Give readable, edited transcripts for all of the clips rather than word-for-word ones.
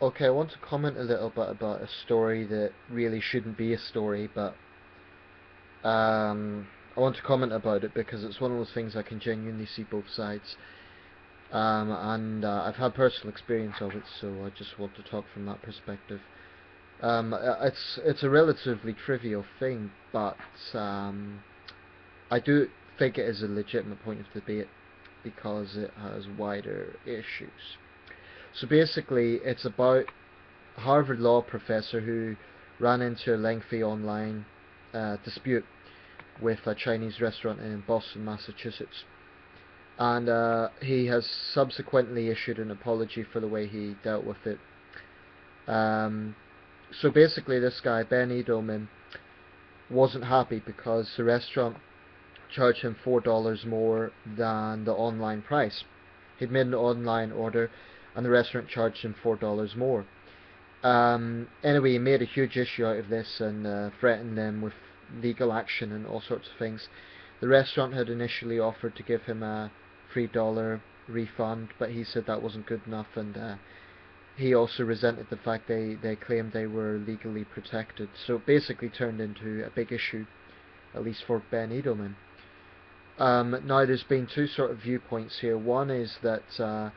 Okay, I want to comment a little bit about a story that really shouldn't be a story, but I want to comment about it because it's one of those things I can genuinely see both sides. And I've had personal experience of it, so I just want to talk from that perspective. It's a relatively trivial thing, but I do think it is a legitimate point of debate because it has wider issues. So basically, it's about a Harvard law professor who ran into a lengthy online dispute with a Chinese restaurant in Boston, Massachusetts. And he has subsequently issued an apology for the way he dealt with it. Um, so basically, this guy, Ben Edelman, wasn't happy because the restaurant charged him $4 more than the online price. He'd made an online order, and the restaurant charged him $4 more. Anyway, he made a huge issue out of this and threatened them with legal action and all sorts of things. The restaurant had initially offered to give him a $3 refund, but he said that wasn't good enough, and he also resented the fact they claimed they were legally protected. So it basically turned into a big issue, at least for Ben Edelman. Now there's been two sort of viewpoints here. One is that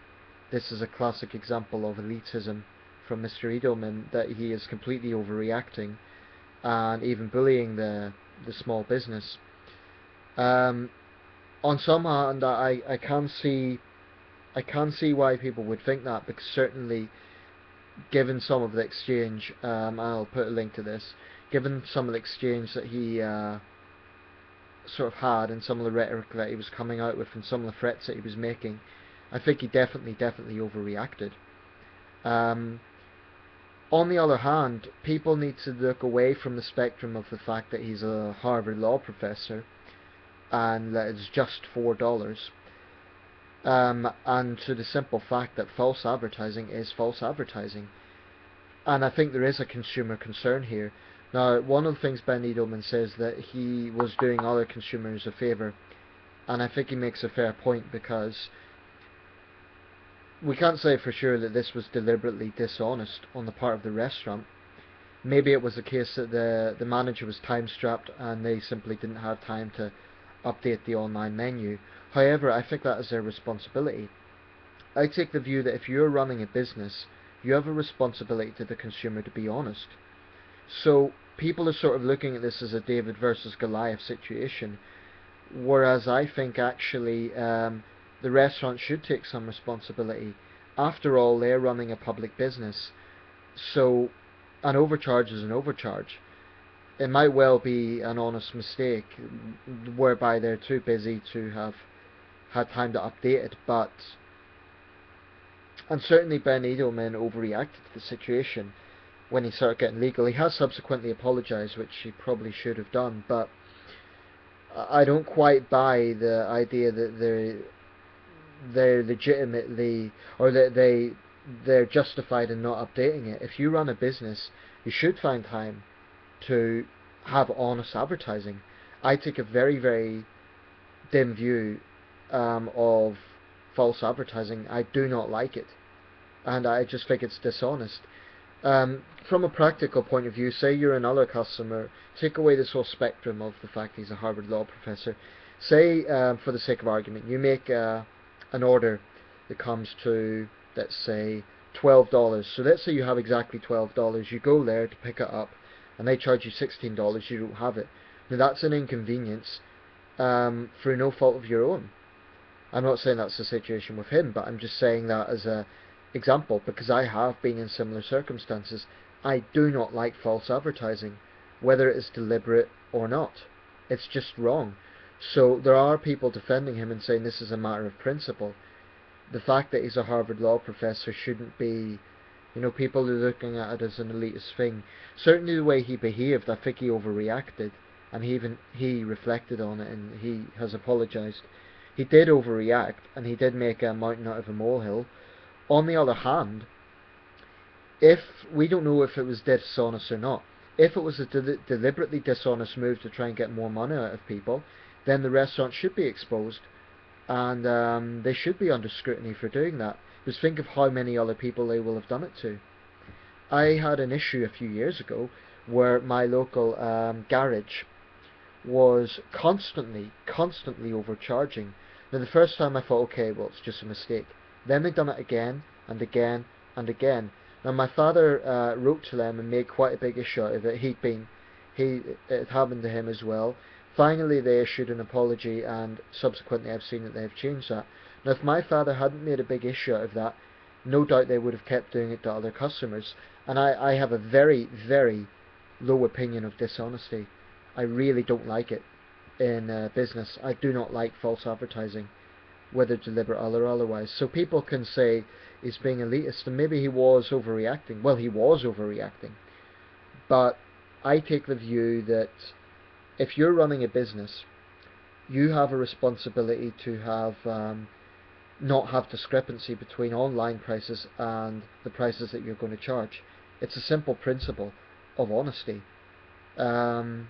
this is a classic example of elitism from Mr. Edelman, that he is completely overreacting and even bullying the small business. Um, on some hand, I can see why people would think that, because certainly, given some of the exchange, I'll put a link to this. Given some of the exchange that he sort of had, and some of the rhetoric that he was coming out with, and some of the threats that he was making, I think he definitely overreacted. Um, on the other hand, people need to look away from the spectrum of the fact that he's a Harvard law professor and that it's just $4, and to the simple fact that false advertising is false advertising. And I think there is a consumer concern here. Now, one of the things Ben Edelman says that he was doing other consumers a favour, and I think he makes a fair point, because we can't say for sure that this was deliberately dishonest on the part of the restaurant. Maybe it was a case that the manager was time strapped and they simply didn't have time to update the online menu. However, I think that is their responsibility. I take the view that if you're running a business, you have a responsibility to the consumer to be honest. So people are sort of looking at this as a David versus Goliath situation, whereas I think actually the restaurant should take some responsibility. After all, they're running a public business, so an overcharge is an overcharge. It might well be an honest mistake, whereby they're too busy to have had time to update it, but and certainly Ben Edelman overreacted to the situation when he started getting legal. He has subsequently apologised, which he probably should have done, but I don't quite buy the idea that they're legitimately, or that they're justified in not updating it. If you run a business, you should find time to have honest advertising. I take a very dim view of false advertising. I do not like it, and I just think it's dishonest. From a practical point of view, say you're another customer, take away this whole spectrum of the fact he's a Harvard law professor. Say, for the sake of argument, you make an order that comes to, let's say, $12. So let's say you have exactly $12. You go there to pick it up, and they charge you $16. You don't have it. Now that's an inconvenience through no fault of your own. I'm not saying that's the situation with him, but I'm just saying that as a example, because I have been in similar circumstances. I do not like false advertising, whether it is deliberate or not. It's just wrong. So there are people defending him and saying this is a matter of principle. The fact that he's a Harvard law professor shouldn't be, people are looking at it as an elitist thing. Certainly the way he behaved, I think he overreacted, and he reflected on it, and he has apologised. He did overreact, and he did make a mountain out of a molehill. On the other hand, if we don't know if it was dishonest or not, if it was a deliberately dishonest move to try and get more money out of people, then the restaurant should be exposed, and they should be under scrutiny for doing that. Just think of how many other people they will have done it to. I had an issue a few years ago where my local garage was constantly overcharging. Now the first time I thought, okay, well it's just a mistake. Then they done it again and again and again. Now my father wrote to them and made quite a big issue out of it. It happened to him as well. Finally they issued an apology, and subsequently I've seen that they've changed that. Now if my father hadn't made a big issue out of that, no doubt they would have kept doing it to other customers. And I have a very low opinion of dishonesty. I really don't like it in business. I do not like false advertising, whether deliberate or otherwise. So people can say he's being elitist, and maybe he was overreacting. Well, he was overreacting. But I take the view that if you're running a business, you have a responsibility to have not have discrepancy between online prices and the prices that you're going to charge. It's a simple principle of honesty. Um,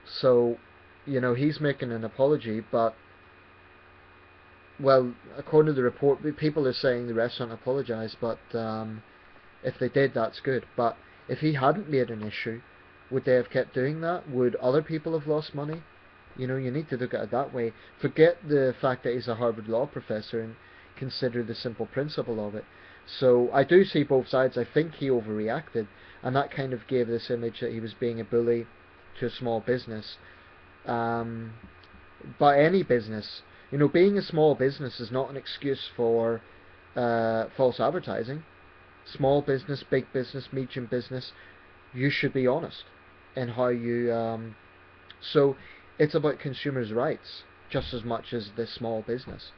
so, he's making an apology, but, well, according to the report, people are saying the restaurant apologised, but if they did, that's good. But if he hadn't made an issue, would they have kept doing that? Would other people have lost money? You need to look at it that way. Forget the fact that he's a Harvard law professor and consider the simple principle of it. So I do see both sides. I think he overreacted, and that kind of gave this image that he was being a bully to a small business. But any business, being a small business is not an excuse for false advertising. Small business, big business, medium business, you should be honest in how so it's about consumers' rights just as much as the small business.